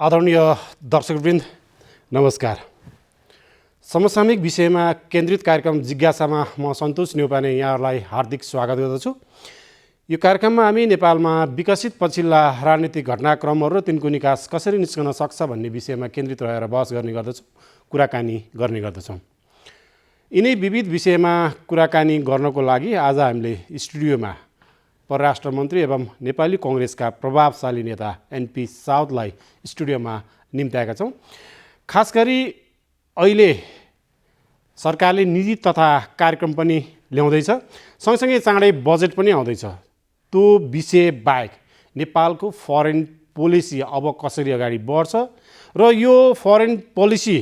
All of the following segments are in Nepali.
आदरणीय दर्शकवृन्द नमस्कार। समसामयिक विषयमा केन्द्रित कार्यक्रम जिज्ञासामा म सन्तोष न्यौपाने यहाँहरूलाई हार्दिक स्वागत गर्दछु। यो कार्यक्रममा हामी नेपालमा विकसित पछिल्ला राजनीतिक घटनाक्रमहरू र तिनको निकास कसरी निस्कन सक्छ भन्ने विषयमा केन्द्रित रहेर बहस गर्ने गर्दछौँ, कुराकानी गर्ने गर्दछौँ। यिनै विविध विषयमा कुराकानी गर्नको लागि आज हामीले स्टुडियोमा परराष्ट्र मन्त्री एवं नेपाली कङ्ग्रेसका प्रभावशाली नेता एनपी साउदलाई स्टुडियोमा निम्त्याएका छौँ। खास गरी अहिले सरकारले नीति तथा कार्यक्रम पनि ल्याउँदैछ, सँगसँगै चाँडै बजेट पनि आउँदैछ। त्यो विषय बाहेक नेपालको फरेन पोलिसी अब कसरी अगाडि बढ्छ र यो फरेन पोलिसी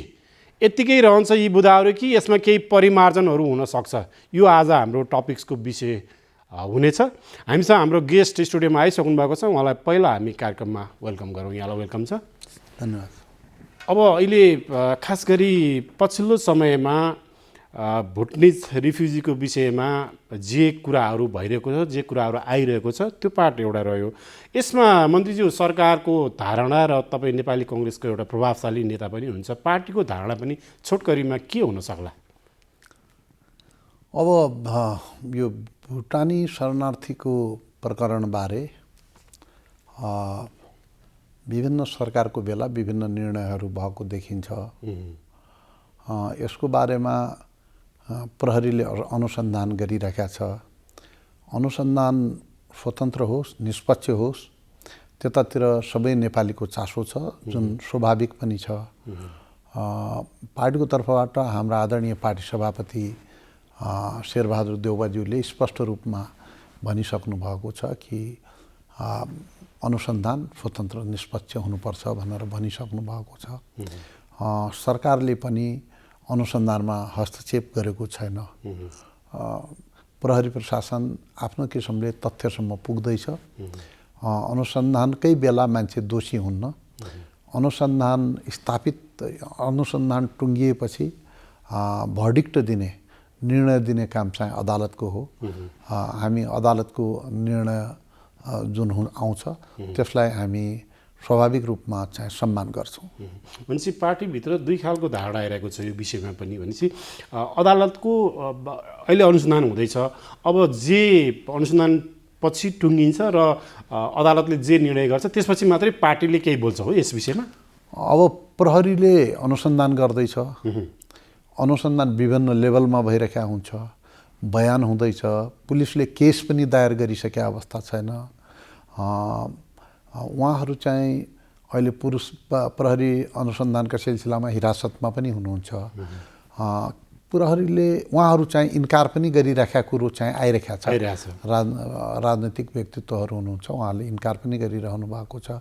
यत्तिकै रहन्छ यी बुदाहरू कि यसमा केही परिमार्जनहरू हुन सक्छ, यो आज हाम्रो टपिक्सको विषय हुनेछ। हामीसँग हाम्रो गेस्ट स्टुडियोमा आइसक्नु भएको छ, उहाँलाई पहिला हामी कार्यक्रममा वेलकम गरौँ। यहाँलाई वेलकम छ, धन्यवाद। अब अहिले खास गरी पछिल्लो समयमा भुटनिज रिफ्युजीको विषयमा जे कुराहरू भइरहेको छ, जे कुराहरू आइरहेको छ, त्यो पार्ट एउटा रह्यो। यसमा मन्त्रीज्यू सरकारको धारणा र तपाईँ नेपाली कङ्ग्रेसको एउटा प्रभावशाली नेता पनि हुनुहुन्छ, पार्टीको धारणा पनि छोटकरीमा के हुन सक्ला? अब यो भुटानी शरणार्थीको प्रकरणबारे विभिन्न सरकारको बेला विभिन्न निर्णयहरू भएको देखिन्छ। यसको बारेमा प्रहरीले अनुसन्धान गरिरहेका छ। अनुसन्धान स्वतन्त्र होस्, निष्पक्ष होस्, त्यतातिर सबै नेपालीको चासो छ, जुन स्वाभाविक पनि छ। पार्टीको तर्फबाट हाम्रा आदरणीय पार्टी सभापति शेरबहादुर देउवाज्यूले स्पष्ट रूपमा भनिसक्नु भएको छ कि अनुसन्धान स्वतन्त्र निष्पक्ष हुनुपर्छ भनेर भनिसक्नु भएको छ। सरकारले पनि अनुसन्धानमा हस्तक्षेप गरेको छैन। प्रहरी प्रशासन आफ्नो किसिमले तथ्यसम्म पुग्दैछ। अनुसन्धानकै बेला मान्छे दोषी हुन्न। अनुसन्धान टुङ्गिएपछि भर्डिक्ट दिने, निर्णय दिने काम चाहिँ अदालतको हो। हामी अदालतको निर्णय जुन आउँछ त्यसलाई हामी स्वाभाविक रूपमा चाहिँ सम्मान गर्छौँ। भनेपछि पार्टीभित्र दुई खालको धारणा आइरहेको छ यो विषयमा पनि। भनेपछि अदालतको अहिले अनुसन्धान हुँदैछ, अब जे अनुसन्धान पछि टुङ्गिन्छ र अदालतले जे निर्णय गर्छ त्यसपछि मात्रै पार्टीले केही बोल्छ हो यस विषयमा? अब प्रहरीले अनुसन्धान गर्दैछ। अनुसन्धान विभिन्न लेभलमा भइरहेका हुन्छ, बयान हुँदैछ, पुलिसले केस पनि दायर गरिसकेका अवस्था छैन। उहाँहरू चाहिँ अहिले प्रहरी अनुसन्धानका सिलसिलामा हिरासतमा पनि हुनुहुन्छ। प्रहरीले उहाँहरू चाहिँ इन्कार पनि गरिरहेका कुरो चाहिँ आइरहेको छ। राजनैतिक व्यक्तित्वहरू हुनुहुन्छ, उहाँले इन्कार पनि गरिरहनु भएको छ।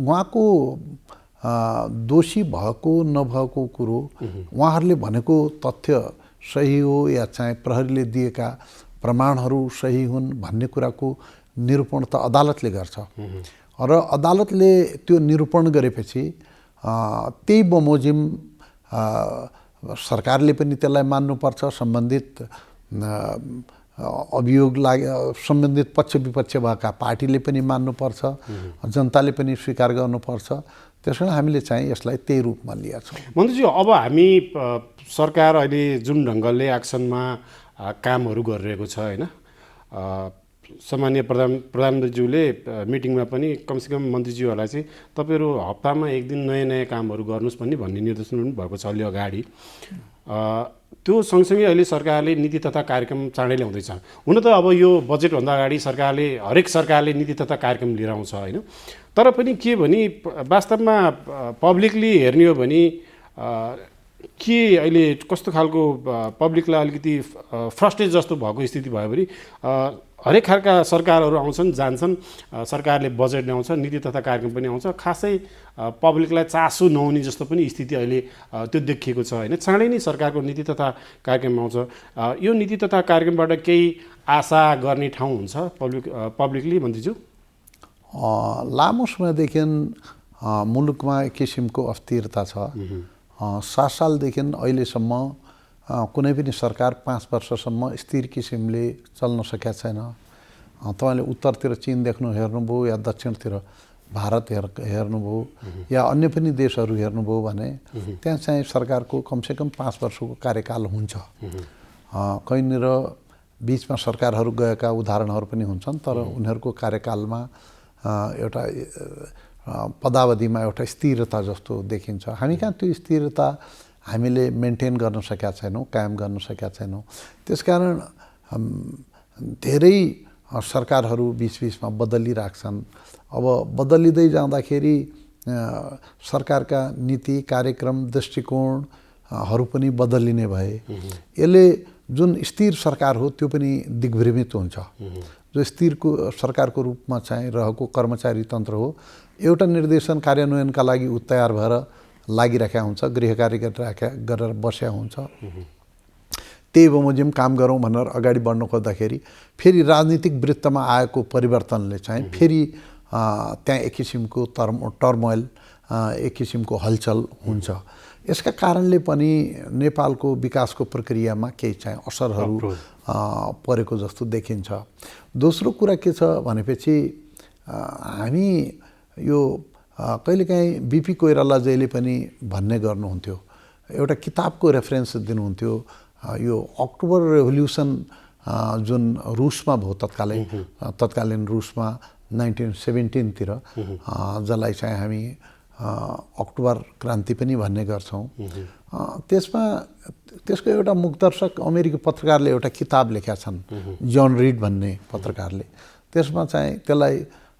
उहाँको दोषी भएको नभएको कुरो, उहाँहरूले भनेको तथ्य सही हो या चाहिँ प्रहरीले दिएका प्रमाणहरू सही हुन् भन्ने कुराको निरूपण त अदालतले गर्छ। र अदालतले त्यो निरूपण गरेपछि त्यही बमोजिम सरकारले पनि त्यसलाई मान्नुपर्छ। सम्बन्धित पक्ष विपक्ष भएका पार्टीले पनि मान्नुपर्छ, जनताले पनि स्वीकार गर्नुपर्छ। त्यसैले हामीले चाहिँ यसलाई त्यही रूपमा लिएका छौँ। मन्त्रीज्यू, अब हामी सरकार अहिले जुन ढङ्गले एक्सनमा कामहरू गरिरहेको छ होइन, सामान्य प्रधानमन्त्रीज्यूले मिटिङमा पनि कमसेकम मन्त्रीज्यूहरूलाई चाहिँ तपाईँहरू हप्तामा एक दिन नयाँ नयाँ कामहरू गर्नुहोस् भन्ने निर्देशन पनि भएको छ अलि अगाडि। त्यो सँगसँगै अहिले सरकारले नीति तथा कार्यक्रम चाँडै ल्याउँदैछ। हुन त अब यो बजेटभन्दा अगाडि हरेक सरकारले नीति तथा कार्यक्रम लिएर आउँछ होइन, तर पनि के भने वास्तवमा पब्लिकली हेर्ने हो भने के अहिले कस्तो खालको पब्लिकलाई अलिकति फ्रस्ट्रेट जस्तो भएको स्थिति भयो भने हरेक खालका सरकारहरू आउँछन् जान्छन्, सरकारले बजेट ल्याउँछ, नीति तथा कार्यक्रम पनि आउँछ, खासै पब्लिकलाई चासो नहुने जस्तो पनि स्थिति अहिले त्यो देखिएको छ होइन। चाँडै नै सरकारको नीति तथा कार्यक्रम आउँछ। यो नीति तथा कार्यक्रमबाट केही आशा गर्ने ठाउँ हुन्छ पब्लिकली मन्त्रीज्यू? लामो समयदेखि मुलुकमा एक किसिमको अस्थिरता छ। 7 सालदेखि अहिलेसम्म कुनै पनि सरकार 5 वर्षसम्म स्थिर किसिमले चल्न सकेका छैन। तपाईँले उत्तरतिर चीन हेर्नुभयो या दक्षिणतिर भारत हेर्नुभयो या अन्य पनि देशहरू हेर्नुभयो भने त्यहाँ चाहिँ सरकारको कमसेकम 5 वर्षको कार्यकाल हुन्छ। कहीँनिर बिचमा सरकारहरू गएका उदाहरणहरू पनि हुन्छन्, तर उनीहरूको कार्यकालमा एउटा पदावधिमा एउटा स्थिरता जस्तो देखिन्छ। हामी कहाँ त्यो स्थिरता हामीले मेन्टेन गर्न सकेका छैनौँ, कायम गर्न सकेका छैनौँ। त्यसकारण धेरै सरकारहरू बिचबिचमा बदलिराख्छन्। अब बदलिँदै जाँदाखेरि सरकारका नीति, कार्यक्रम, दृष्टिकोणहरू पनि बदलिने भए यसले जुन स्थिर सरकार हो त्यो पनि दिग्भ्रमित हुन्छ। जो स्थिरको सरकारको रूपमा चाहिँ रहेको कर्मचारी तन्त्र हो, एउटा निर्देशन कार्यान्वयनका लागि ऊ तयार भएर लागिरहेका हुन्छ, गृह कार्य गरेर बस्या हुन्छ। त्यही बमोजिम काम गरौँ भनेर अगाडि बढ्नु खोज्दाखेरि फेरि राजनीतिक वृत्तमा आएको परिवर्तनले चाहिँ फेरि त्यहाँ एक किसिमको टर्मोइल, एक किसिमको हलचल हुन्छ। यसका कारणले पनि नेपालको विकासको प्रक्रियामा केही चाहिँ असरहरू परेको जस्तो देखिन्छ। दोस्रो कुरा के छ भनेपछि हामी यो कहिलेकाहीँ बिपी कोइरालाजीले पनि भन्ने गर्नुहुन्थ्यो, एउटा किताबको रेफरेन्स दिनुहुन्थ्यो, यो अक्टोबर रेभोल्युसन जुन रुसमा भयो तत्कालीन रुसमा 1917 जसलाई चाहिँ हामी अक्टोबर क्रान्ति पनि भन्ने गर्छौँ। त्यसमा त्यसको एउटा मुखदर्शक अमेरिकी पत्रकारले एउटा किताब लेखेका छन्, जन रिड भन्ने पत्रकारले। त्यसमा चाहिँ त्यसलाई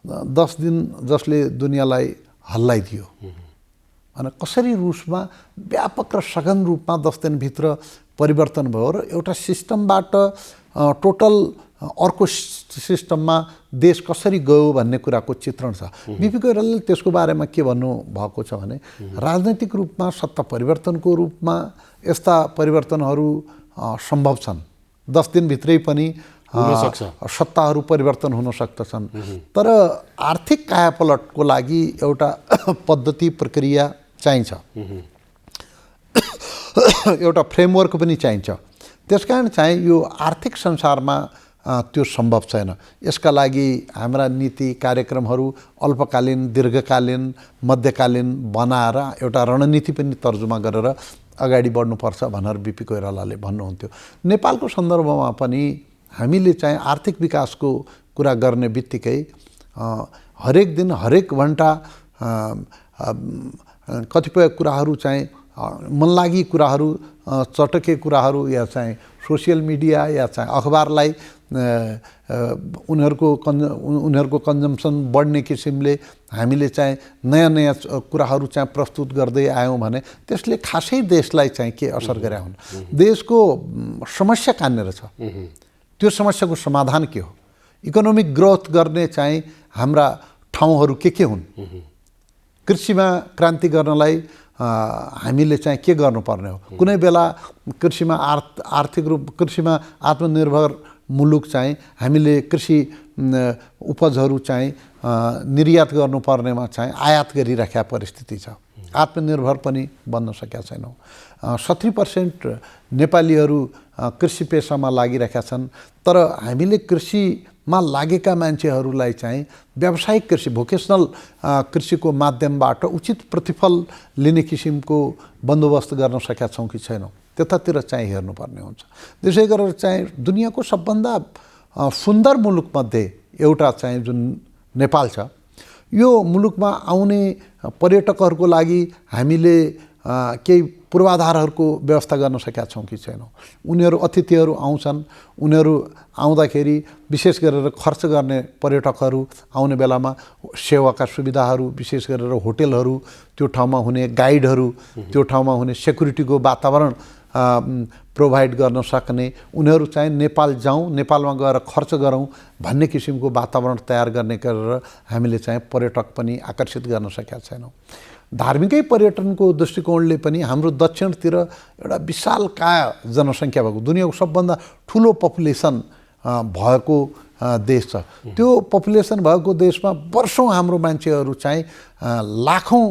10 दिन जसले दुनियाँलाई हल्लाइदियो अनि कसरी रुसमा व्यापक र सघन रूपमा 10 दिनभित्र परिवर्तन भयो र एउटा सिस्टमबाट टोटल अर्को सिस्टममा देश कसरी गयो भन्ने कुराको चित्रण छ। बिपी कोइरालाले त्यसको बारेमा के भन्नुभएको छ भने राजनैतिक रूपमा सत्ता परिवर्तनको रूपमा यस्ता परिवर्तनहरू सम्भव छन्। 10 दिनभित्रै पनि सत्ताहरू परिवर्तन हुन सक्दछन्, तर आर्थिक कायापलटको लागि एउटा पद्धति प्रक्रिया चाहिन्छ, एउटा फ्रेमवर्क पनि चाहिन्छ। त्यसकारण चाहिँ यो आर्थिक संसारमा त्यो सम्भव छैन। यसका लागि हाम्रा नीति कार्यक्रमहरू अल्पकालीन, दीर्घकालीन, मध्यकालीन बनाएर एउटा रणनीति पनि तर्जुमा गरेर अगाडि बढ्नुपर्छ भनेर बिपी कोइरालाले भन्नुहुन्थ्यो। नेपालको सन्दर्भमा पनि हामीले चाहिँ आर्थिक विकासको कुरा गर्ने बित्तिकै हरेक दिन हरेक घन्टा कतिपय कुराहरू चाहिँ मनलागी कुराहरू, चटके कुराहरू या चाहिँ सोसियल मिडिया या चाहिँ अखबारलाई उनीहरूको कन्जम्सन बढ्ने किसिमले हामीले चाहिँ नयाँ नयाँ कुराहरू चाहिँ प्रस्तुत गर्दै आयौँ भने त्यसले खासै देशलाई चाहिँ के असर गरे हुन्। देशको समस्या कहाँनिर छ, त्यो समस्याको समाधान के हो, इकोनोमिक ग्रोथ गर्ने चाहिँ हाम्रा ठाउँहरू के हुन्, कृषिमा क्रान्ति गर्नलाई हामीले चाहिँ के गर्नुपर्ने हो, कुनै बेला कृषिमा आर्थिक रूप कृषिमा आत्मनिर्भर मुलुक चाहिँ हामीले कृषि उपजहरू चाहिँ निर्यात गर्नुपर्नेमा चाहिँ आयात गरिराखेका परिस्थिति छ, आत्मनिर्भर पनि बन्न सकेका छैनौँ। 70% नेपालीहरू कृषि पेसामा लागिरहेका छन्, तर हामीले कृषिमा लागेका मान्छेहरूलाई चाहिँ व्यावसायिक कृषि, भोकेसनल कृषिको माध्यमबाट उचित प्रतिफल लिने किसिमको बन्दोबस्त गर्न सकेका छौँ कि छैनौँ, त्यतातिर चाहिँ हेर्नुपर्ने हुन्छ। त्यसै गरेर चाहिँ दुनियाँको सबभन्दा सुन्दर मुलुकमध्ये एउटा चाहिँ जुन नेपाल छ, यो मुलुकमा आउने पर्यटकहरूको लागि हामीले केही पूर्वाधारहरूको व्यवस्था गर्न सकेका छौँ कि छैनौँ। उनीहरू अतिथिहरू आउँछन्, उनीहरू आउँदाखेरि विशेष गरेर खर्च गर्ने पर्यटकहरू आउने बेलामा सेवाका सुविधाहरू, विशेष गरेर होटेलहरू, त्यो ठाउँमा हुने गाइडहरू, त्यो ठाउँमा हुने सेक्युरिटीको वातावरण प्रोभाइड गर्न सक्ने, उनीहरू चाहिँ नेपाल जाउँ, नेपालमा गएर खर्च गरौँ भन्ने किसिमको वातावरण तयार गर्ने गरेर हामीले चाहिँ पर्यटक पनि आकर्षित गर्न सकेका छैनौँ। धार्मिकै पर्यटनको दृष्टिकोणले पनि हाम्रो दक्षिणतिर एउटा विशालकाय जनसङ्ख्या भएको, दुनियाँको सबभन्दा ठुलो पपुलेसन भएको देश छ। त्यो पपुलेसन भएको देशमा वर्षौँ हाम्रो मान्छेहरू चाहिँ लाखौँ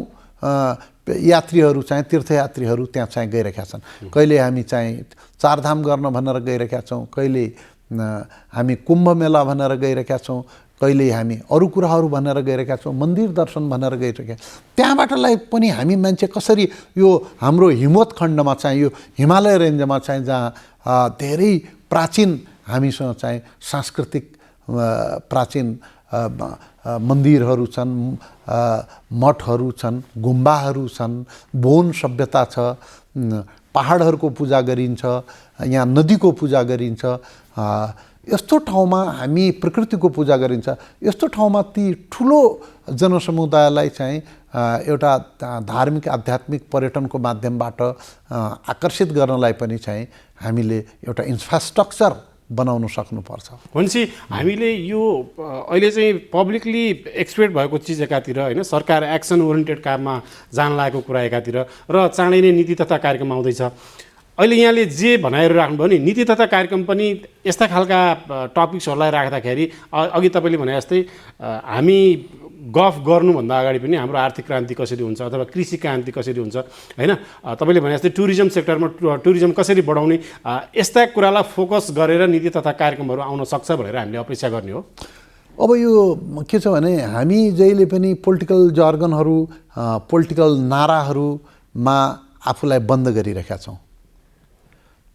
यात्रीहरू चाहिँ तीर्थयात्रीहरू त्यहाँ चाहिँ गइरहेका छन्। कहिले हामी चाहिँ चारधाम गर्न भनेर गइरहेका छौँ, कहिले हामी कुम्भ मेला भनेर गइरहेका छौँ, कहिले हामी अरू कुराहरू भनेर गइरहेका छौँ, मन्दिर दर्शन भनेर गइरहेका, त्यहाँबाटलाई पनि हामी मान्छे कसरी यो हाम्रो हिमवत खण्डमा चाहिँ यो हिमालय रेन्जमा चाहिँ जहाँ धेरै प्राचीन हामीसँग चाहिँ सांस्कृतिक प्राचीन मन्दिरहरू छन्, मठहरू छन्, गुम्बाहरू छन्, बोन सभ्यता छ, पहाडहरूको पूजा गरिन्छ, यहाँ नदीको पूजा गरिन्छ, यस्तो ठाउँमा हामी प्रकृतिको पूजा गरिन्छ, यस्तो ठाउँमा ती ठुलो जनसमुदायलाई चाहिँ एउटा धार्मिक आध्यात्मिक पर्यटनको माध्यमबाट आकर्षित गर्नलाई पनि चाहिँ हामीले एउटा इन्फ्रास्ट्रक्चर बनाउन सक्नुपर्छ। भनेपछि हामीले यो अहिले चाहिँ पब्लिकली एक्सपेक्ट भएको चिज एकातिर होइन, सरकार एक्सन ओरिएन्टेड काममा जान लागेको कुरा एकातिर र चाँडै नै नीति तथा कार्यक्रम आउँदैछ। अहिले यहाँले जे भनाइहरू राख्नुभयो नि, नीति तथा कार्यक्रम पनि यस्ता खालका टपिक्सहरूलाई राख्दाखेरि अघि तपाईँले भने जस्तै हामी गफ गर्नुभन्दा अगाडि पनि हाम्रो आर्थिक क्रान्ति कसरी हुन्छ अथवा कृषि क्रान्ति कसरी हुन्छ होइन, तपाईँले भने जस्तै टुरिज्म सेक्टरमा टुरिज्म कसरी बढाउने, यस्ता कुरालाई फोकस गरेर नीति तथा कार्यक्रमहरू आउन सक्छ भनेर हामीले अपेक्षा गर्ने हो। अब यो के छ भने हामी जहिले पनि पोलिटिकल जर्गनहरू पोलिटिकल नाराहरूमा आफूलाई बन्द गरिरहेका छौँ।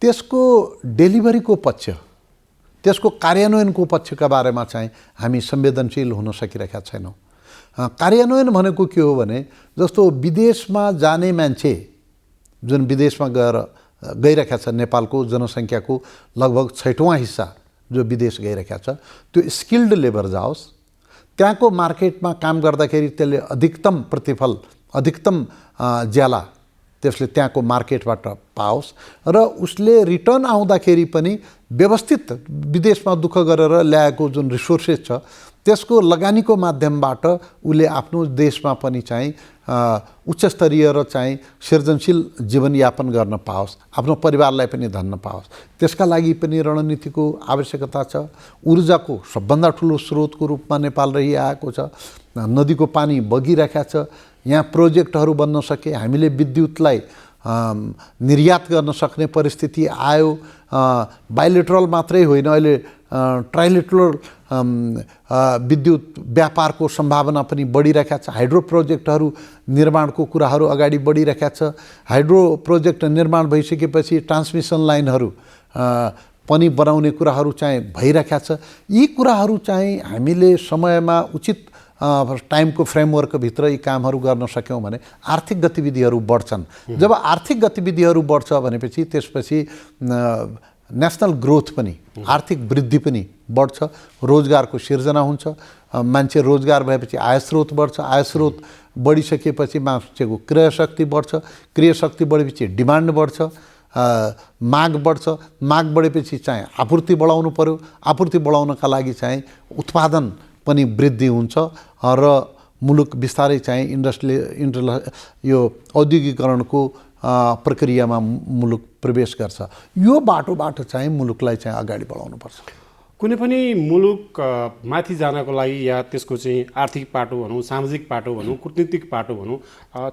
त्यसको डेलिभरीको पक्ष, त्यसको कार्यान्वयनको पक्षका बारेमा चाहिँ हामी संवेदनशील हुन सकिरहेका छैनौँ। कार्यान्वयन भनेको के हो भने जस्तो विदेशमा जाने मान्छे जुन विदेशमा गइरहेका छ, नेपालको जनसङ्ख्याको लगभग 6वाँ हिस्सा जो विदेश गइरहेका छ, त्यो स्किल्ड लेबर जाओस्, त्यहाँको मार्केटमा काम गर्दाखेरि त्यसले अधिकतम प्रतिफल, अधिकतम ज्याला त्यसले त्यहाँको मार्केटबाट पाओस् र उसले रिटर्न आउँदाखेरि पनि व्यवस्थित विदेशमा दुःख गरेर ल्याएको जुन रिसोर्सेस छ त्यसको लगानीको माध्यमबाट उसले आफ्नो देशमा पनि चाहिँ उच्च स्तरीय र चाहिँ सृजनशील जीवनयापन गर्न पाओस्, आफ्नो परिवारलाई पनि धन्न पाओस्। त्यसका लागि पनि रणनीतिको आवश्यकता छ। ऊर्जाको सबभन्दा ठुलो स्रोतको रूपमा नेपाल रहिआएको छ, नदीको पानी बगिरहेको छ, यहाँ प्रोजेक्टहरू बन्न सके, हामीले विद्युतलाई निर्यात गर्न सक्ने परिस्थिति आयो। बाइलेटरल मात्रै होइन, अहिले ट्राइलेटरल विद्युत व्यापारको सम्भावना पनि बढिरहेका छ। हाइड्रो प्रोजेक्टहरू निर्माणको कुराहरू अगाडि बढिरहेका छ। हाइड्रो प्रोजेक्ट निर्माण भइसकेपछि ट्रान्समिसन लाइनहरू पनि बनाउने कुराहरू चाहिँ भइरहेका छ। यी कुराहरू चाहिँ हामीले समयमा उचित टाइमको फ्रेमवर्कभित्र यी कामहरू गर्न सक्यौँ भने आर्थिक गतिविधिहरू बढ्छन्। जब आर्थिक गतिविधिहरू बढ्छ भनेपछि त्यसपछि नेसनल ग्रोथ पनि, आर्थिक वृद्धि पनि बढ्छ, रोजगारको सिर्जना हुन्छ, मान्छे रोजगार भएपछि आय स्रोत बढ्छ, आय स्रोत बढिसकेपछि मान्छेको क्रय शक्ति बढ्छ, क्रय शक्ति बढेपछि डिमान्ड बढ्छ, माग बढ्छ, माग बढेपछि चाहिँ आपूर्ति बढाउनु पर्यो, आपूर्ति बढाउनका लागि चाहिँ उत्पादन पनि वृद्धि हुन्छ र मुलुक बिस्तारै चाहिँ यो औद्योगिकरणको प्रक्रियामा मुलुक प्रवेश गर्छ। यो बाटोबाट चाहिँ मुलुकलाई चाहिँ अगाडि बढाउनुपर्छ। कुनै पनि मुलुक माथि जानको लागि या त्यसको चाहिँ आर्थिक पाटो भनौँ, सामाजिक पाटो भनौँ, कूटनीतिक पाटो भनौँ,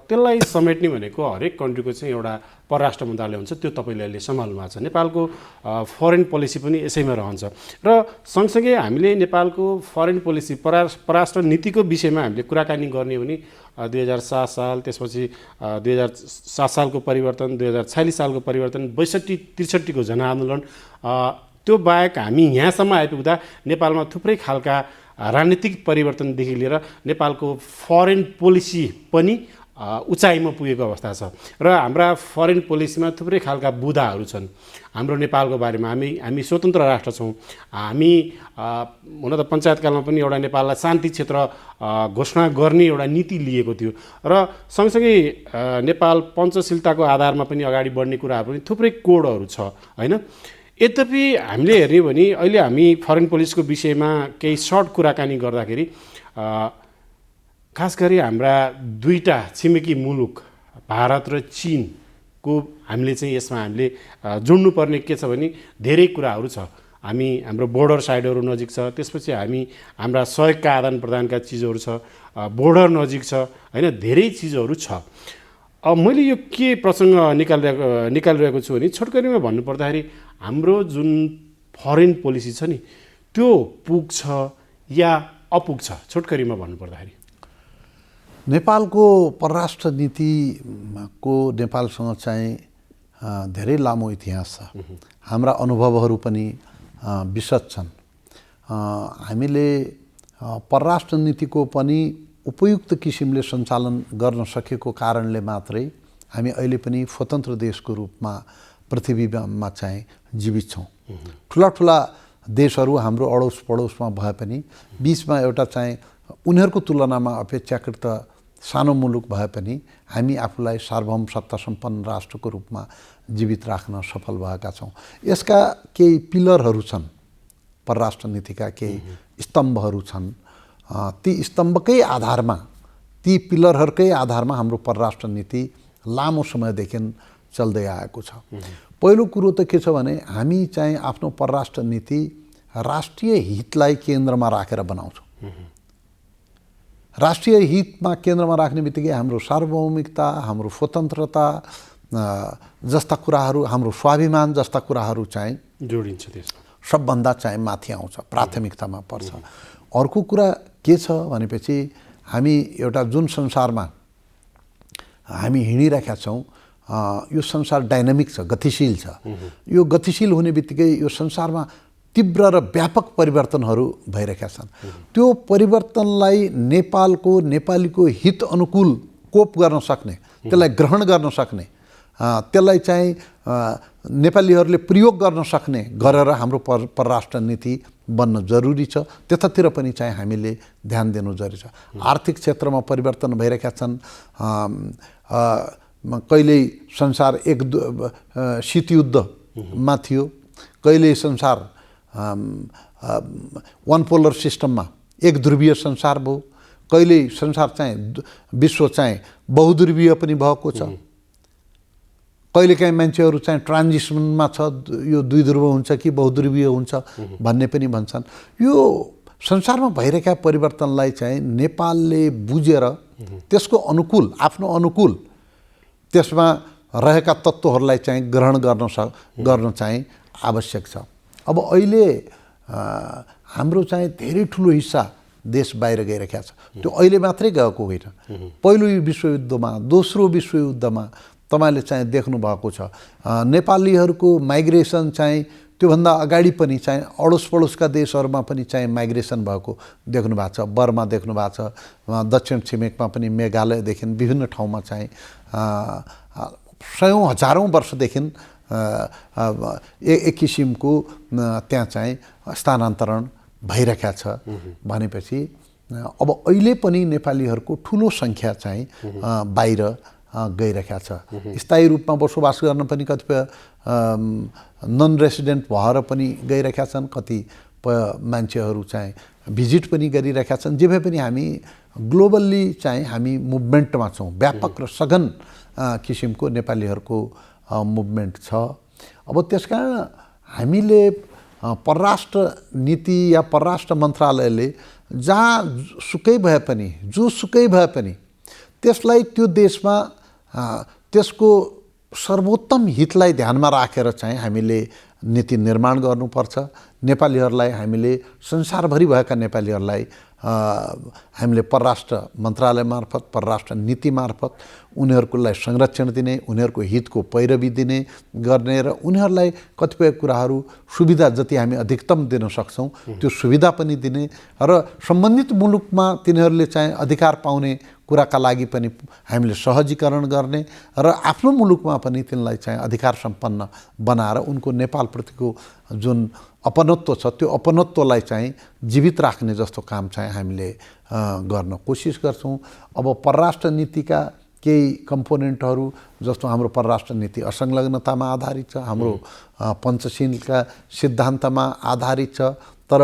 त्यसलाई समेट्ने भनेको हरेक कन्ट्रीको चाहिँ एउटा परराष्ट्र मन्त्रालय हुन्छ, त्यो तपाईँले अहिले सम्हाल्नु भएको छ। नेपालको फरेन पोलिसी पनि यसैमा रहन्छ र सँगसँगै हामीले नेपालको फरेन पोलिसी परराष्ट्र नीतिको विषयमा हामीले कुराकानी गर्ने हो भने 2007 साल, त्यसपछि 2007 सालको परिवर्तन, 2046 सालको परिवर्तन, 62-63 को जनआन्दोलन, त्यो बाहेक हामी यहाँसम्म आइपुग्दा नेपालमा थुप्रै खालका राजनीतिक परिवर्तनदेखि लिएर नेपालको फरेन पोलिसी पनि उचाइमा पुगेको अवस्था छ र हाम्रा फरेन पोलिसीमा थुप्रै खालका बुदाहरू छन्। हाम्रो नेपालको बारेमा हामी स्वतन्त्र राष्ट्र छौँ, हामी हुन त पञ्चायतकालमा पनि एउटा नेपाललाई शान्ति क्षेत्र घोषणा गर्ने एउटा नीति लिएको थियो र सँगसँगै नेपाल पञ्चशीलताको आधारमा पनि अगाडि बढ्ने कुराहरू पनि थुप्रै कोडहरू छ होइन। यद्यपि हामीले हेर्ने भने अहिले हामी फरेन पोलिसीको विषयमा केही सर्ट कुराकानी गर्दाखेरि खास गरी हाम्रा दुईटा छिमेकी मुलुक भारत र चीनको हामीले चाहिँ यसमा हामीले जोड्नुपर्ने के छ भने धेरै कुराहरू छ। हाम्रो बोर्डर साइडहरू नजिक छ, त्यसपछि हाम्रा सहयोगका आदान प्रदानका चिजहरू छ, बोर्डर नजिक छ होइन, धेरै चिजहरू छ। अब मैले यो के प्रसङ्ग निकालिरहेको छु भने छोटकरीमा भन्नुपर्दाखेरि हाम्रो जुन फरेन पोलिसी छ नि त्यो पुग्छ या अपुग छ छोटकरीमा भन्नुपर्दाखेरि? नेपालको परराष्ट्र नीतिको नेपालसँग चाहिँ धेरै लामो इतिहास छ। हाम्रा अनुभवहरू पनि विशद छन्। हामीले परराष्ट्र नीतिको पनि उपयुक्त किसिमले सञ्चालन गर्न सकेको कारणले मात्रै हामी अहिले पनि स्वतन्त्र देशको रूपमा पृथ्वीमा चाहिँ जीवित छौँ। ठुला ठुला देशहरू हाम्रो अडोस पडोसमा भए पनि बीचमा एउटा चाहिँ उनीहरूको तुलनामा अपेक्षाकृत सानो मुलुक भए पनि हामी आफूलाई सार्वभौम सत्ता सम्पन्न राष्ट्रको रूपमा जीवित राख्न सफल भएका छौँ। यसका केही पिलरहरू छन्, परराष्ट्र नीतिका केही स्तम्भहरू छन्। ती स्तम्भकै आधारमा, ती पिलरहरूकै आधारमा हाम्रो परराष्ट्र नीति लामो समयदेखि चल्दै आएको छ। पहिलो कुरो त के छ भने हामी चाहिँ आफ्नो परराष्ट्र नीति राष्ट्रिय हितलाई केन्द्रमा राखेर बनाउँछौँ। राष्ट्रिय हितमा केन्द्रमा राख्ने बित्तिकै हाम्रो सार्वभौमिकता, हाम्रो स्वतन्त्रता जस्ता कुराहरू, हाम्रो स्वाभिमान जस्ता कुराहरू चाहिँ जोडिन्छ। त्यसमा सबभन्दा चाहिँ माथि आउँछ, प्राथमिकतामा पर्छ। अर्को कुरा के छ भनेपछि हामी एउटा जुन संसारमा हामी हिँडिरहेका छौँ, यो संसार डाइनामिक छ, गतिशील छ। यो गतिशील हुने बित्तिकै यो संसारमा तीव्र र व्यापक परिवर्तनहरू भइरहेका छन्। त्यो परिवर्तनलाई नेपालीको हित अनुकूल कोप गर्न सक्ने, त्यसलाई ग्रहण गर्न सक्ने, त्यसलाई चाहिँ नेपालीहरूले प्रयोग गर्न सक्ने गरेर हाम्रो परराष्ट्र नीति बन्न जरुरी छ। त्यतातिर पनि चाहिँ हामीले ध्यान दिनु जरुरी छ। आर्थिक क्षेत्रमा परिवर्तन भइरहेका छन्। कहिल्यै संसार शीतयुद्धमा थियो, कहिल्यै संसार वान पोलर सिस्टममा एक ध्रुवीय संसार भयो, कहिल्यै संसार चाहिँ विश्व चाहिँ बहुध्रुवीय पनि भएको छ। कहिलेकाहीँ मान्छेहरू चाहिँ ट्रान्जिसनमा छ, यो दुई ध्रुव हुन्छ कि बहुध्रुवीय हुन्छ भन्ने पनि भन्छन्। यो संसारमा भइरहेका परिवर्तनलाई चाहिँ नेपालले बुझेर त्यसको अनुकूल, आफ्नो अनुकूल त्यसमा रहेका तत्त्वहरूलाई चाहिँ ग्रहण गर्न चाहिँ आवश्यक छ। अब अहिले हाम्रो चाहिँ धेरै ठुलो हिस्सा देश बाहिर गइरहेको छ। त्यो अहिले मात्रै गएको होइन। पहिलो विश्वयुद्धमा, दोस्रो विश्वयुद्धमा तपाईँले चाहिँ देख्नुभएको छ नेपालीहरूको माइग्रेसन चाहिँ त्योभन्दा अगाडि पनि चाहिँ अडोस पडोसका देशहरूमा पनि चाहिँ माइग्रेसन भएको देख्नु भएको छ। बर्मा देख्नु भएको छ, दक्षिण छिमेकमा पनि मेघालयदेखि विभिन्न ठाउँमा चाहिँ सयौँ हजारौँ वर्षदेखि एक किसिमको त्यहाँ चाहिँ स्थानान्तरण भइरहेको छ। भनेपछि अब अहिले पनि नेपालीहरूको ठुलो सङ्ख्या चाहिँ बाहिर गइरहेको छ। स्थायी रूपमा बसोबास गर्न पनि कतिपय नन रेसिडेन्ट भएर पनि गइरहेका छन्, कतिपय मान्छेहरू चाहिँ भिजिट पनि गरिरहेका छन्। जे भए पनि हामी ग्लोबल्ली चाहिँ हामी मुभमेन्टमा छौँ। व्यापक र सघन किसिमको नेपालीहरूको मुभमेन्ट छ। अब त्यसकारण हामीले परराष्ट्र नीति या परराष्ट्र मन्त्रालयले जहाँ सुकै भए पनि, जोसुकै भए पनि त्यसलाई त्यो देशमा त्यसको सर्वोत्तम हितलाई ध्यानमा राखेर चाहिँ हामीले नीति निर्माण गर्नुपर्छ। नेपालीहरूलाई हामीले, संसारभरि भएका नेपालीहरूलाई हामीले परराष्ट्र मन्त्रालय मार्फत, परराष्ट्र नीति मार्फत उनीहरूलाई संरक्षण दिने, उनीहरूको हितको पैरवी दिने गर्ने र उनीहरूलाई कतिपय कुराहरू सुविधा जति हामी अधिकतम दिन सक्छौँ त्यो सुविधा पनि दिने र सम्बन्धित मुलुकमा तिनीहरूले चाहिँ अधिकार पाउने कुराका लागि पनि हामीले सहजीकरण गर्ने र आफ्नो मुलुकमा पनि तिनलाई चाहिँ अधिकार सम्पन्न बनाएर उनको नेपालप्रतिको जुन अपनत्व छ त्यो अपनत्वलाई चाहिँ जीवित राख्ने जस्तो काम चाहिँ हामीले गर्न कोसिस गर्छौँ। अब परराष्ट्र नीतिका केही कम्पोनेन्टहरू जस्तो हाम्रो परराष्ट्र नीति असंलग्नतामा आधारित छ, हाम्रो पञ्चशीलका सिद्धान्तमा आधारित छ। तर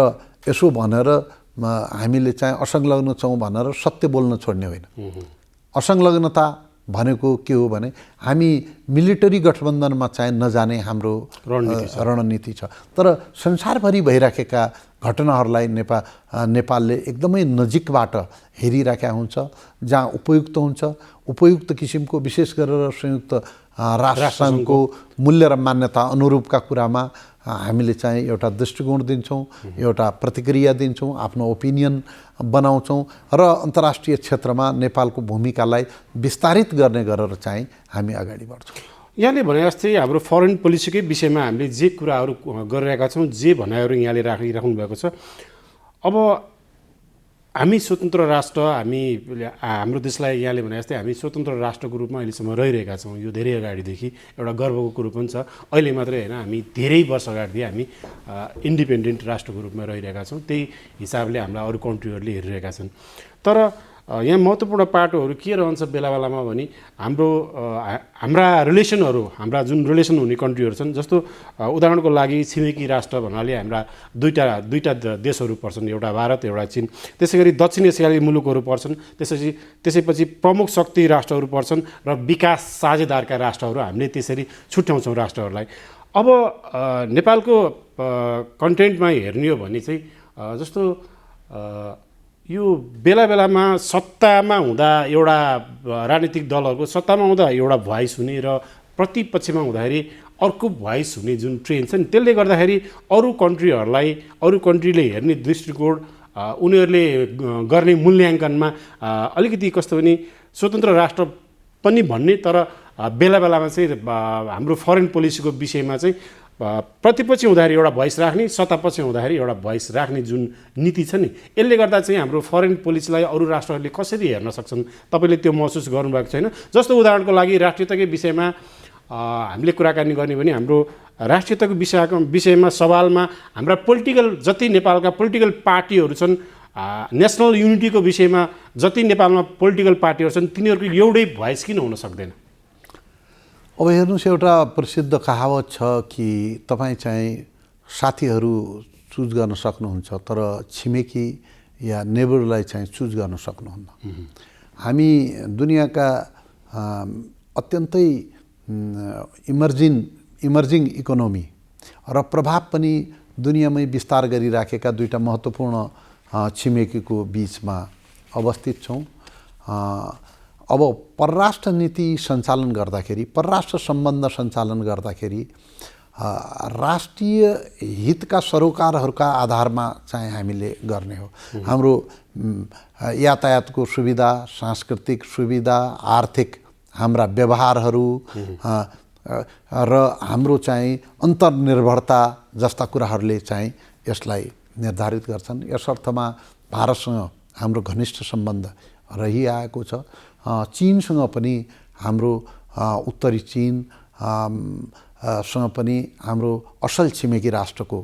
यसो भनेर हामीले चाहिँ असंलग्न छौँ भनेर सत्य बोल्न छोड्ने होइन। असंलग्नता भनेको के हो भने हामी मिलिटरी गठबन्धनमा चाहिँ नजाने हाम्रो रणनीति छ। तर संसारभरि भइराखेका घटनाहरूलाई नेपालले एकदमै नजिकबाट हेरिराखेका हुन्छ। जहाँ उपयुक्त हुन्छ, उपयुक्त किसिमको विशेष गरेर संयुक्त राष्ट्रसङ्घको मूल्य र मान्यता अनुरूपका कुरामा हामीले चाहिँ एउटा दृष्टिकोण दिन्छौँ, एउटा प्रतिक्रिया दिन्छौँ, आफ्नो ओपिनियन बनाउँछौँ र अन्तर्राष्ट्रिय क्षेत्रमा नेपालको भूमिकालाई विस्तारित गर्ने गरेर चाहिँ हामी अगाडि बढ्छौँ। यहाँले भने जस्तै हाम्रो फरेन पोलिसीकै विषयमा हामीले जे कुराहरू गरिरहेका छौँ, जे भनाइहरू यहाँले राखिराख्नु भएको छ, अब हामी स्वतन्त्र राष्ट्र, हाम्रो देशलाई यहाँले भने जस्तै हामी स्वतन्त्र राष्ट्रको रूपमा अहिलेसम्म रहिरहेका छौँ। यो धेरै अगाडिदेखि एउटा गर्वको कुरो पनि छ। अहिले मात्रै होइन, हामी धेरै वर्ष अगाडिदेखि हामी इन्डिपेन्डेन्ट राष्ट्रको रूपमा रहिरहेका छौँ। त्यही हिसाबले हामीलाई अरू कन्ट्रीहरूले हेरिरहेका छन्। तर यहाँ महत्त्वपूर्ण पाटोहरू के रहन्छ बेला बेलामा भने हाम्रा रिलेसनहरू, हाम्रा जुन रिलेसन हुने कन्ट्रीहरू छन्, जस्तो उदाहरणको लागि छिमेकी राष्ट्र भन्नाले हाम्रा दुईटा देशहरू पर्छन्, एउटा भारत एउटा चीन। त्यसै गरी दक्षिण एसियाली मुलुकहरू पर्छन्, त्यसैपछि प्रमुख शक्ति राष्ट्रहरू पर्छन् र विकास साझेदारका राष्ट्रहरू। हामीले त्यसरी छुट्याउँछौँ राष्ट्रहरूलाई। अब नेपालको कन्टेन्टमा हेर्ने हो भने चाहिँ जस्तो यो बेला बेलामा सत्तामा हुँदा एउटा राजनीतिक दलहरूको सत्तामा हुँदा एउटा भोइस हुने र प्रतिपक्षमा हुँदाखेरि अर्को भोइस हुने जुन ट्रेन्ड छ नि, त्यसले गर्दाखेरि अरू कन्ट्रीले हेर्ने दृष्टिकोण, उनीहरूले गर्ने मूल्याङ्कनमा अलिकति कस्तो भने स्वतन्त्र राष्ट्र पनि भन्ने, तर बेला बेलामा चाहिँ हाम्रो फरेन पोलिसीको विषयमा चाहिँ प्रतिपक्ष हुँदाखेरि एउटा भोइस राख्ने, सत्तापक्ष हुँदाखेरि एउटा भोइस राख्ने जुन नीति छ नि, यसले गर्दा चाहिँ हाम्रो फरेन पोलिसीलाई अरू राष्ट्रहरूले कसरी हेर्न सक्छन्, तपाईँले त्यो महसुस गर्नुभएको छैन? जस्तो उदाहरणको लागि राष्ट्रियताकै विषयमा हामीले कुराकानी गर्ने भने हाम्रो राष्ट्रियताको विषयमा सवालमा हाम्रा पोलिटिकल जति नेपालका पोलिटिकल पार्टीहरू छन्, नेसनल युनिटीको विषयमा जति नेपालमा पोलिटिकल पार्टीहरू छन्, तिनीहरूको एउटै भोइस किन हुन सक्दैन? अब हेर्नुहोस्, एउटा प्रसिद्ध कहावत छ कि तपाईँ चाहिँ साथीहरू चुज गर्न सक्नुहुन्छ, तर छिमेकी या नेबरलाई चाहिँ चुज गर्न सक्नुहुन्न। हामी दुनियाँका अत्यन्तै इमर्जिङ इकोनोमी र प्रभाव पनि दुनियाँमै विस्तार गरिराखेका दुईटा महत्त्वपूर्ण छिमेकीको बिचमा अवस्थित छौँ। अब परराष्ट्र नीति सञ्चालन गर्दाखेरि, परराष्ट्र सम्बन्ध सञ्चालन गर्दाखेरि राष्ट्रिय हितका सरोकारहरूका आधारमा चाहिँ हामीले गर्ने हो। हाम्रो यातायातको सुविधा, सांस्कृतिक सुविधा, आर्थिक हाम्रा व्यवहारहरू र हाम्रो चाहिँ अन्तर्निर्भरता जस्ता कुराहरूले चाहिँ यसलाई निर्धारित गर्छन्। यस अर्थमा भारतसँग हाम्रो घनिष्ठ सम्बन्ध रहिआएको छ। चीनसँग पनि हाम्रो उत्तरी चीन सँग पनि हाम्रो असल छिमेकी राष्ट्रको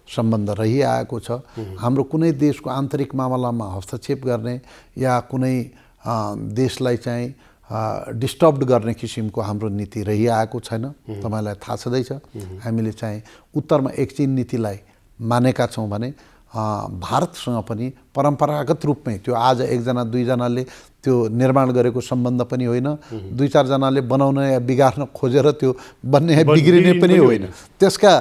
सम्बन्ध रहिआएको छ। हाम्रो कुनै देशको आन्तरिक मामलामा हस्तक्षेप गर्ने या कुनै देशलाई चाहिँ डिस्टर्ब गर्ने किसिमको हाम्रो नीति रहिआएको छैन। तपाईँलाई थाहा छँदैछ, हामीले चाहिँ उत्तरमा एक चीन नीतिलाई मानेका छौँ भने भारतसँग पनि परम्परागत रूपमै त्यो आज एकजना दुईजनाले त्यो निर्माण गरेको सम्बन्ध पनि होइन, दुई चारजनाले बनाउन या बिगार्न खोजेर त्यो बन्ने या बिग्रिने पनि होइन। त्यसका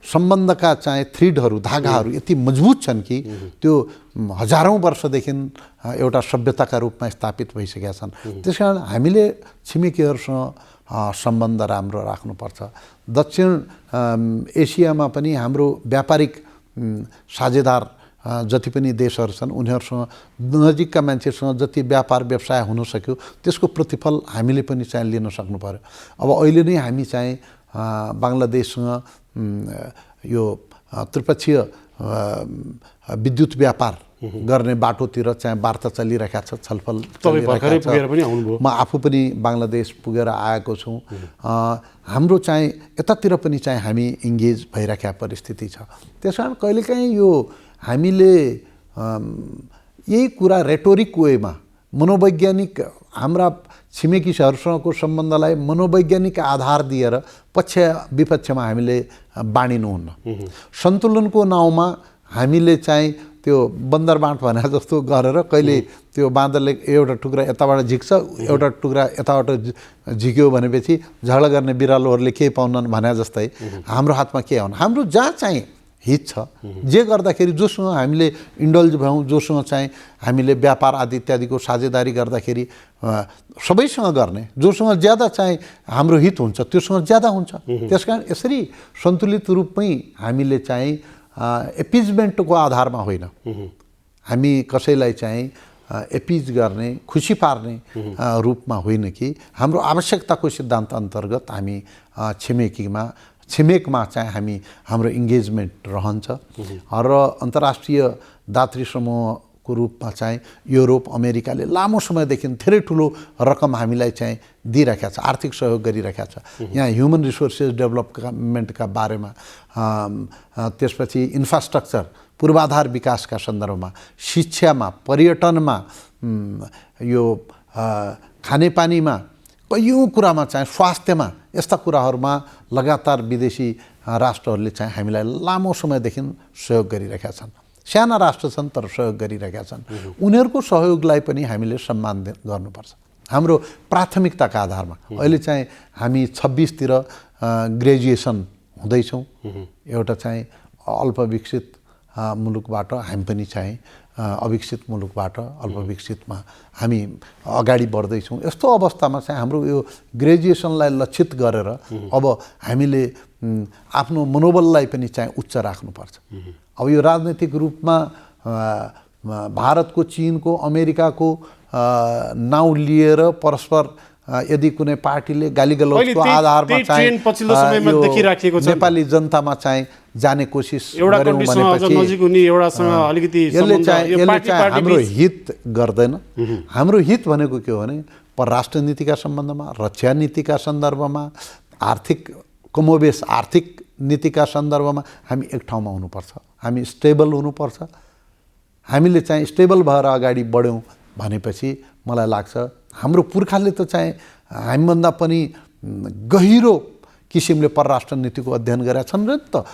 सम्बन्धका चाहिँ थ्रिडहरू, धागाहरू यति मजबुत छन् कि त्यो हजारौँ वर्षदेखि एउटा सभ्यताका रूपमा स्थापित भइसकेका छन्। त्यसकारण हामीले छिमेकीहरूसँग सम्बन्ध राम्रो राख्नुपर्छ। दक्षिण एसियामा पनि हाम्रो व्यापारिक साझेदार जति पनि देशहरू छन्, उनीहरूसँग नजिकका मान्छेसँग जति व्यापार व्यवसाय हुन सक्यो त्यसको प्रतिफल हामीले पनि चाहिँ लिन सक्नु पर्यो। अब अहिले नै हामी चाहिँ बङ्गलादेशसँग यो त्रिपक्षीय विद्युत व्यापार गर्ने बाटोतिर चाहिँ वार्ता चलिरहेका छ, छलफल चलिरहेका छ। म आफू पनि बङ्गलादेश पुगेर आएको छु। हाम्रो चाहिँ यतातिर पनि चाहिँ हामी इङ्गेज भइरहेका परिस्थिति छ। त्यस कारण कहिलेकाहीँ यो हामीले यही कुरा रेटोरिक वेमा मनोवैज्ञानिक हाम्रा छिमेकीहरूसँगको सम्बन्धलाई मनोवैज्ञानिक आधार दिएर पक्ष विपक्षमा हामीले बाँडिनुहुन्न। सन्तुलनको नाउँमा हामीले चाहिँ त्यो बन्दर बाँट भने जस्तो गरेर कहिले त्यो बाँदरले एउटा टुक्रा यताबाट झिक्छ, एउटा टुक्रा यताबाट झिक्यो भनेपछि झगडा गर्ने बिरालोहरूले केही पाउनन् भने जस्तै हाम्रो हातमा के आउनु। हाम्रो जहाँ चाहिँ हित छ। जे गर्दाखेरि जोसँग हामीले इन्डल्ज भयौँ, जोसँग चाहिँ हामीले व्यापार आदि इत्यादिको साझेदारी गर्दाखेरि सबैसँग गर्ने, जोसँग ज्यादा चाहिँ हाम्रो हित हुन्छ त्योसँग ज्यादा हुन्छ। त्यसकारण यसरी सन्तुलित रूपमै हामीले चाहिँ एपिजमेन्टको आधारमा होइन, हामी कसैलाई चाहिँ एपिज गर्ने, खुसी पार्ने रूपमा होइन कि हाम्रो आवश्यकताको सिद्धान्त अन्तर्गत हामी छिमेकमा चाहिँ हाम्रो इङ्गेजमेन्ट रहन्छ। र अन्तर्राष्ट्रिय दातृ समूहको रूपमा चाहिँ युरोप अमेरिकाले लामो समयदेखि धेरै ठुलो रकम हामीलाई चाहिँ दिइरहेको छ, आर्थिक सहयोग गरिरहेको छ। यहाँ ह्युमन रिसोर्सेस डेभलपमेन्टका बारेमा, त्यसपछि इन्फ्रास्ट्रक्चर पूर्वाधार विकासका सन्दर्भमा, शिक्षामा, पर्यटनमा, यो खानेपानीमा, कैयौँ कुरामा चाहिँ स्वास्थ्यमा, यस्ता कुराहरूमा लगातार विदेशी राष्ट्रहरूले चाहिँ हामीलाई लामो समयदेखि सहयोग गरिरहेका छन्। साना राष्ट्र छन् तर सहयोग गरिरहेका छन्। उनीहरूको सहयोगलाई पनि हामीले सम्मान गर्नुपर्छ हाम्रो प्राथमिकताका आधारमा। अहिले चाहिँ हामी 26तिर ग्रेजुएसन हुँदैछौँ। एउटा चाहिँ अल्पविकसित मुलुकबाट हामी पनि चाहिँ अविकसित मुलुकबाट अल्पविकसितमा हामी अगाडि बढ्दैछौँ। यस्तो अवस्थामा चाहिँ हाम्रो यो ग्रेजुएसनलाई लक्षित गरेर अब हामीले आफ्नो मनोबललाई पनि चाहिँ उच्च राख्नुपर्छ। अब यो राजनैतिक रूपमा भारतको, चिनको, अमेरिकाको नाउँ लिएर परस्पर यदि कुनै पार्टीले गालीगलौजको आधारमा चाहिँ नेपाली जनतामा चाहिँ जाने कोसिस गर्यौँ भनेपछि यसले चाहिँ हाम्रो हित गर्दैन। हाम्रो हित भनेको के हो भने परराष्ट्र नीतिका सम्बन्धमा, रक्षा नीतिका सन्दर्भमा, आर्थिक कमोबेस आर्थिक नीतिका सन्दर्भमा हामी एक ठाउँमा हुनुपर्छ। हामी स्टेबल हुनुपर्छ। हामीले चाहिँ स्टेबल भएर अगाडि बढ्यौँ भनेपछि मलाई लाग्छ हाम्रो पुर्खाले त चाहिँ हामीभन्दा पनि गहिरो किसिमले परराष्ट्र नीतिको अध्ययन गरेका छन् र त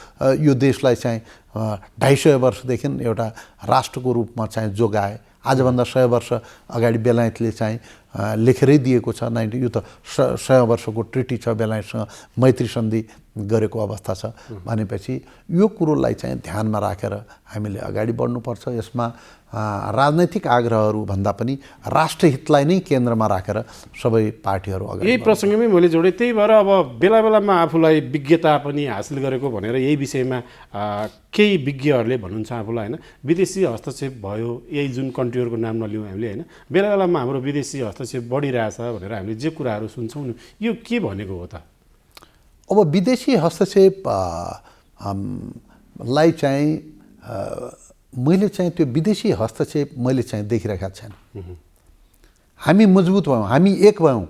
यो देशलाई चाहिँ 250 वर्षदेखि एउटा राष्ट्रको रूपमा चाहिँ जोगाए। आजभन्दा 100 वर्ष अगाडि बेलायतले चाहिँ लेखेरै दिएको छ। यो त 100 वर्षको ट्रिटी छ, बेलायतसँग मैत्री सन्धि गरेको अवस्था छ भनेपछि यो कुरोलाई चाहिँ ध्यानमा राखेर हामीले अगाडि बढ्नुपर्छ। यसमा राजनैतिक आग्रहहरू भन्दा पनि राष्ट्रहितलाई नै केन्द्रमा राखेर सबै पार्टीहरू अगाडि। यही प्रसङ्गमै मैले जोडेँ। त्यही भएर अब बेला बेलामा आफूलाई विज्ञता पनि हासिल गरेको भनेर यही विषयमा केही विज्ञहरूले भन्नुहुन्छ आफूलाई, होइन, विदेशी हस्तक्षेप भयो, यही जुन कन्ट्रीहरूको नाम नलिउँ हामीले, होइन, बेला बेलामा हाम्रो विदेशी हस्तक्षेप बढिरहेछ भनेर हामीले जे कुराहरू सुन्छौँ नि, यो के भनेको हो त? अब विदेशी हस्तक्षेप लाई चाहिँ मैले चाहिँ त्यो विदेशी हस्तक्षेप मैले चाहिँ देखिरहेका छैन। हामी मजबुत भयौँ, हामी एक भयौँ,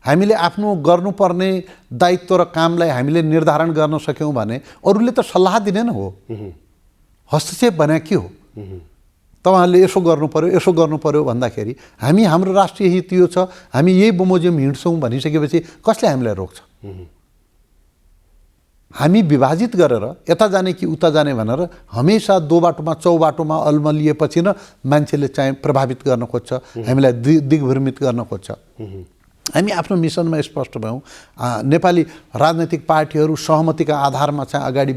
हामीले आफ्नो गर्नुपर्ने दायित्व र कामलाई हामीले निर्धारण गर्न सक्यौँ भने अरूले त सल्लाह दिने न हो। हस्तक्षेप भने के हो? तपाईँहरूले यसो गर्नु पर्यो, यसो गर्नु पर्यो भन्दाखेरि हामी हाम्रो राष्ट्रिय हित यो छ, हामी यही बमोजिम हिँड्छौँ भनिसकेपछि कसले हामीलाई रोक्छ? हामी विभाजित गरेर यता जाने कि उता जाने भनेर हमेसा दो बाटोमा चौबाटोमा अल्मलिएपछि न मान्छेले चाहिँ प्रभावित गर्न खोज्छ, हामीलाई दिग्भ्रमित गर्न खोज्छ। हामी आफ्नो मिसनमा स्पष्ट भयौँ। नेपाली राजनैतिक पार्टीहरू सहमतिका आधारमा चाहिँ अगाडि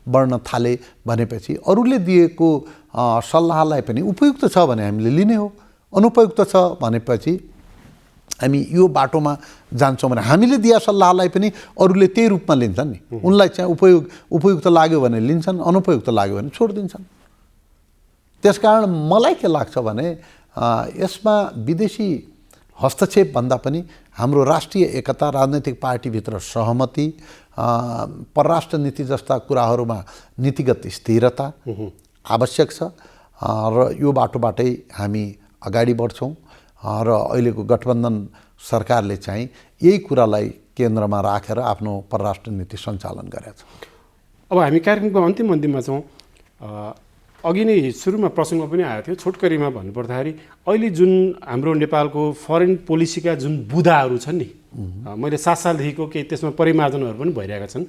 बढ्न थाले भनेपछि अरूले दिएको सल्लाहलाई पनि उपयुक्त छ भने हामीले लिने हो, अनुपयुक्त छ भनेपछि हामी यो बाटोमा जान्छौँ भने हामीले दिए सल्लाहलाई पनि अरूले त्यही रूपमा लिन्छन् नि। उनलाई चाहिँ उपयुक्त लाग्यो भने लिन्छन्, अनुपयुक्त लाग्यो भने छोडिदिन्छन्। त्यसकारण मलाई के लाग्छ भने यसमा विदेशी हस्तक्षेप भन्दा पनि हाम्रो राष्ट्रिय एकता, राजनैतिक पार्टीभित्र सहमति, परराष्ट्र नीति जस्ता कुराहरूमा नीतिगत स्थिरता आवश्यक छ र यो बाटोबाटै हामी अगाडि बढ्छौँ। र अहिलेको गठबन्धन सरकारले चाहिँ यही कुरालाई केन्द्रमा राखेर आफ्नो परराष्ट्र नीति सञ्चालन गरेको छ। अब हामी कार्यक्रमको अन्तिममा छौँ। अघि नै सुरुमा प्रसङ्ग पनि आएको थियो, छोटकरीमा भन्नुपर्दाखेरि अहिले जुन हाम्रो नेपालको फरेन पोलिसीका जुन बुदाहरू छन् नि, मैले 7 सालदेखिको केही त्यसमा परिमार्जनहरू पनि भइरहेका छन्।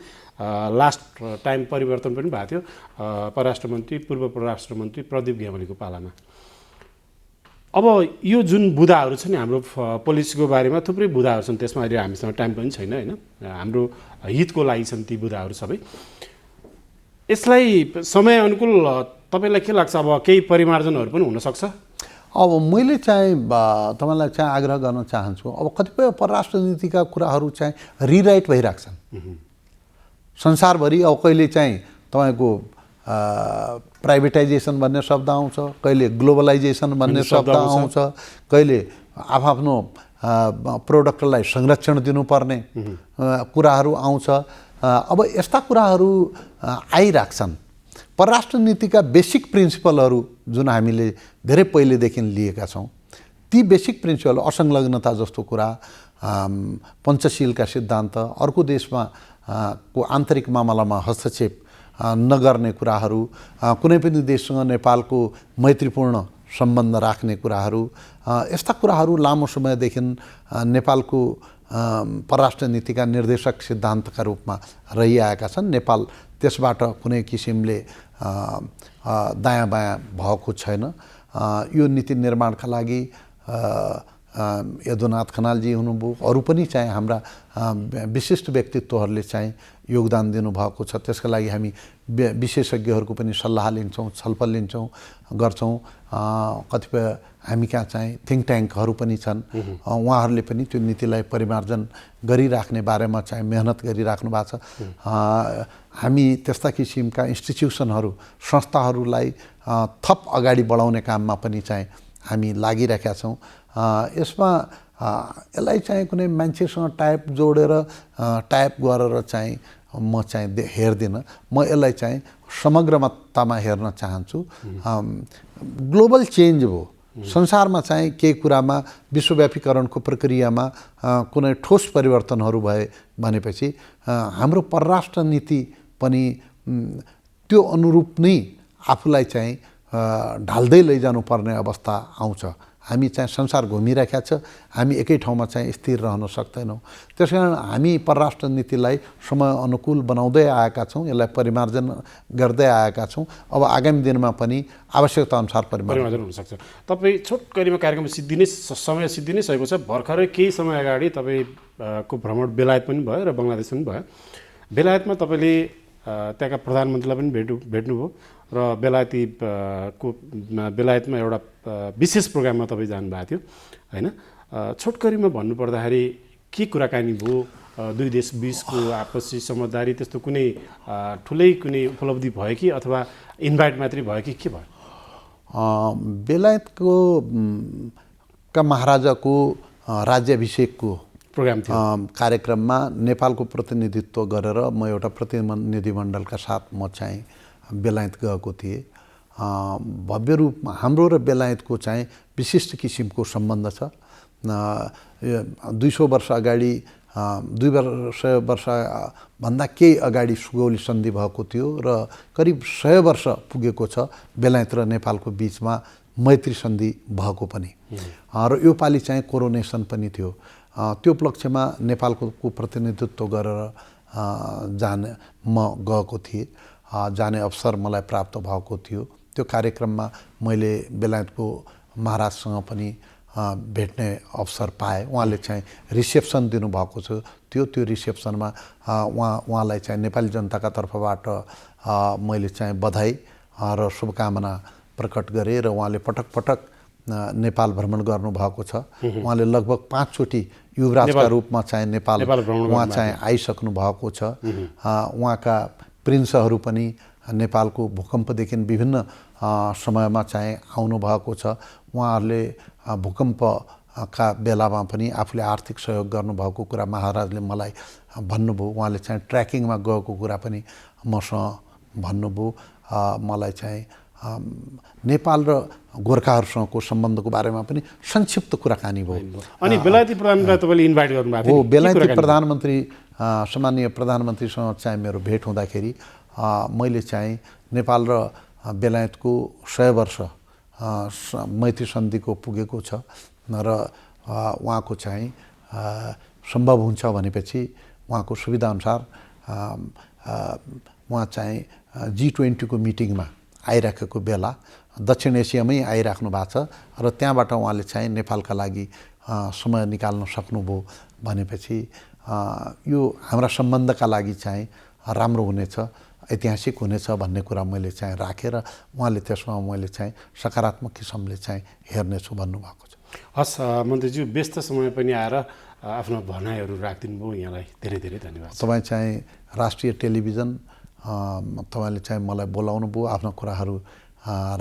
लास्ट टाइम परिवर्तन पनि भएको थियो परराष्ट्र मन्त्री, पूर्व परराष्ट्र मन्त्री प्रदीप ग्यावालीको पालामा। अब यो जुन बुदाहरू छन् हाम्रो पोलिसीको बारेमा थुप्रै बुदाहरू छन्, त्यसमा अहिले हामीसँग टाइम पनि छैन, होइन, हाम्रो हितको लागि छन् ती बुदाहरू सबै। यसलाई समय अनुकूल तपाईँलाई के लाग्छ, अब केही परिमार्जनहरू पनि हुनसक्छ? अब मैले चाहिँ तपाईँलाई चाहिँ आग्रह गर्न चाहन्छु, अब कतिपय परराष्ट्र नीतिका कुराहरू चाहिँ रिराइट भइरहेको छन् संसारभरि। अब कहिले चाहिँ तपाईँको प्राइभेटाइजेसन भन्ने शब्द आउँछ, कहिले ग्लोबलाइजेसन भन्ने शब्द आउँछ, कहिले आफ्नो प्रोडक्टलाई संरक्षण दिनुपर्ने कुराहरू आउँछ। अब यस्ता कुराहरू आइरहेका छन्। परराष्ट्र नीतिका बेसिक प्रिन्सिपलहरू जुन हामीले धेरै पहिलेदेखि लिएका छौँ, ती बेसिक प्रिन्सिपल असंलग्नता जस्तो कुरा, पञ्चशीलका सिद्धान्त, अर्को देशमा को आन्तरिक मामलामा हस्तक्षेप नगर्ने कुराहरू, कुनै पनि देशसँग नेपालको मैत्रीपूर्ण सम्बन्ध राख्ने कुराहरू, यस्ता कुराहरू लामो समयदेखि नेपालको परराष्ट्र नीतिका निर्देशक सिद्धान्तका रूपमा रहिआएका छन्। नेपाल त्यसबाट कुनै किसिमले दायाँ बायाँ भएको छैन। यो नीति निर्माणका लागि यदुनाथ खनालजी हुनुभयो, अरू पनि चाहिँ हाम्रा विशिष्ट व्यक्तित्वहरूले चाहिँ योगदान दिनुभएको छ। त्यसका लागि हामी विशेषज्ञहरूको पनि सल्लाह लिन्छौँ, छलफल लिन्छौँ, गर्छौँ। कतिपय हामी कहाँ चाहिँ थिङ्क ट्याङ्कहरू पनि छन्, उहाँहरूले पनि त्यो नीतिलाई परिमार्जन गरिराख्ने बारेमा चाहिँ मेहनत गरिराख्नु भएको छ। हामी त्यस्ता किसिमका इन्स्टिट्युसनहरू, संस्थाहरूलाई थप अगाडि बढाउने काममा पनि चाहिँ हामी लागिरहेका छौँ। यसमा यसलाई चाहिँ कुनै मान्छेसँग टाइप जोडेर टाइप गरेर चाहिँ म चाहिँ हेर्दिनँ। म यसलाई चाहिँ समग्रतामा हेर्न चाहन्छु। ग्लोबल चेन्ज हो। संसारमा चाहिँ केही कुरामा विश्वव्यापीकरणको प्रक्रियामा कुनै ठोस परिवर्तनहरू भए भनेपछि हाम्रो परराष्ट्र नीति पनि त्यो अनुरूप नै आफूलाई चाहिँ ढाल्दै लैजानुपर्ने अवस्था आउँछ। हामी चाहिँ संसार घुमिरहेका छ, हामी एकै ठाउँमा चाहिँ स्थिर रहन सक्दैनौँ। त्यसकारण हामी परराष्ट्र नीतिलाई समय अनुकूल बनाउँदै आएका छौँ, यसलाई परिमार्जन गर्दै आएका छौँ। अब आगामी दिनमा पनि आवश्यकता अनुसार परिमार्जन हुनसक्छ। तपाईँ छोटकरीमा कार्यक्रम समय सिद्धिनै सकेको छ। भर्खरै केही समय अगाडि तपाईँको भ्रमण बेलायत पनि भयो र बङ्गलादेश पनि भयो। बेलायतमा तपाईँले त्यहाँका प्रधानमन्त्रीलाई पनि भेट्नुभयो र बेलायतमा एउटा विशेष प्रोग्राममा तपाईँ जानुभएको थियो होइन? छोटकरीमा भन्नुपर्दाखेरि के कुराकानी भयो? दुई देश बिचको आपसी समझदारी त्यस्तो कुनै ठुलै कुनै उपलब्धि भयो कि अथवा इन्भाइट मात्रै भयो कि के भयो? बेलायतको का महाराजाको राज्याभिषेकको प्रोग्राम थियो। कार्यक्रममा नेपालको प्रतिनिधित्व गरेर म एउटा प्रतिनिधिमण्डलका साथ म चाहिँ बेलायत गएको थिएँ। भव्य रूपमा हाम्रो र बेलायतको चाहिँ विशिष्ट किसिमको सम्बन्ध छ। 200 वर्ष अगाडि 200 वर्षभन्दा केही अगाडि सुगौली सन्धि भएको थियो र करिब 100 वर्ष पुगेको छ बेलायत र नेपालको बिचमा मैत्री सन्धि भएको पनि। र यो पालि चाहिँ कोरोनेसन पनि थियो। त्यो उपलक्ष्यमा नेपालको प्रतिनिधित्व गरेर म गएको थिएँ। जाने अवसर मलाई प्राप्त भएको थियो। त्यो कार्यक्रममा मैले बेलायतको महाराजसँग पनि भेट्ने अवसर पाएँ। उहाँले चाहिँ रिसेप्सन दिनुभएको थियो। त्यो रिसेप्सनमा उहाँलाई चाहिँ नेपाली जनताका तर्फबाट मैले चाहिँ बधाई र शुभकामना प्रकट गरेँ र उहाँले पटक पटक नेपाल भ्रमण गर्नुभएको छ। उहाँले लगभग 5 चोटि युवराजका रूपमा चाहिँ नेपाल उहाँ चाहिँ आइसक्नु भएको छ। उहाँका प्रिन्सहरू पनि नेपालको भूकम्पदेखि विभिन्न समयमा चाहिँ आउनुभएको छ। उहाँहरूले भूकम्पका बेलामा पनि आफूले आर्थिक सहयोग गर्नुभएको कुरा महाराजले मलाई भन्नुभयो। उहाँले चाहिँ ट्र्याकिङमा गएको कुरा पनि मसँग भन्नुभयो। मलाई चाहिँ नेपाल र गोर्खाहरूसँगको सम्बन्धको बारेमा पनि संक्षिप्त कुराकानी भयो। अनि बेलायती प्रधानमन्त्रीलाई तपाईँले इन्भाइट गर्नुभएको थियो? हो, बेलायती प्रधानमन्त्री सम्माननीय प्रधानमन्त्रीसँग चाहिँ मेरो भेट हुँदाखेरि मैले चाहिँ नेपाल र बेलायतको 100 वर्ष मैत्री सन्धिको पुगेको छ र उहाँको चाहिँ सम्भव हुन्छ भनेपछि उहाँको सुविधाअनुसार उहाँ चाहिँ G20 को मिटिङमा आइराखेको बेला दक्षिण एसियामै आइराख्नु भएको छ र त्यहाँबाट उहाँले चाहिँ नेपालका लागि समय निकाल्न सक्नुभयो भनेपछि यो हाम्रा सम्बन्धका लागि चाहिँ राम्रो हुनेछ, ऐतिहासिक हुनेछ भन्ने कुरा मैले चाहिँ राखेर उहाँले त्यसमा मैले चाहिँ सकारात्मक किसिमले चाहिँ हेर्नेछु भन्नुभएको छ। हस् मन्त्रीज्यू, व्यस्त समय पनि आएर आफ्नो भनाइहरू राखिदिनु भयो, यहाँलाई धेरै धेरै धन्यवाद। तपाईँ चाहिँ राष्ट्रिय टेलिभिजन तपाईँले चाहिँ मलाई बोलाउनु भयो, आफ्ना कुराहरू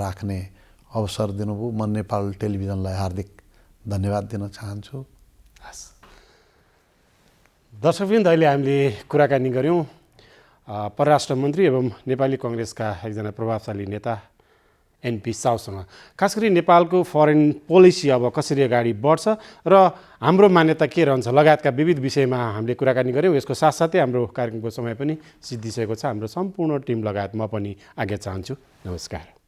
राख्ने अवसर दिनुभयो। म नेपाल टेलिभिजनलाई हार्दिक धन्यवाद दिन चाहन्छु। हस् दर्शकवृन्द, अहिले हामीले कुराकानी गऱ्यौँ परराष्ट्र मन्त्री एवं नेपाली कङ्ग्रेसका एकजना प्रभावशाली नेता एनपी साउसँग। खास गरी नेपालको फरेन पोलिसी अब कसरी अगाडि बढ्छ र हाम्रो मान्यता के रहन्छ लगायतका विविध विषयमा हामीले कुराकानी गऱ्यौँ। यसको साथसाथै हाम्रो कार्यक्रमको समय पनि सिद्धिसकेको छ। हाम्रो सम्पूर्ण टिम लगायत म पनि आज्ञा चाहन्छु। नमस्कार।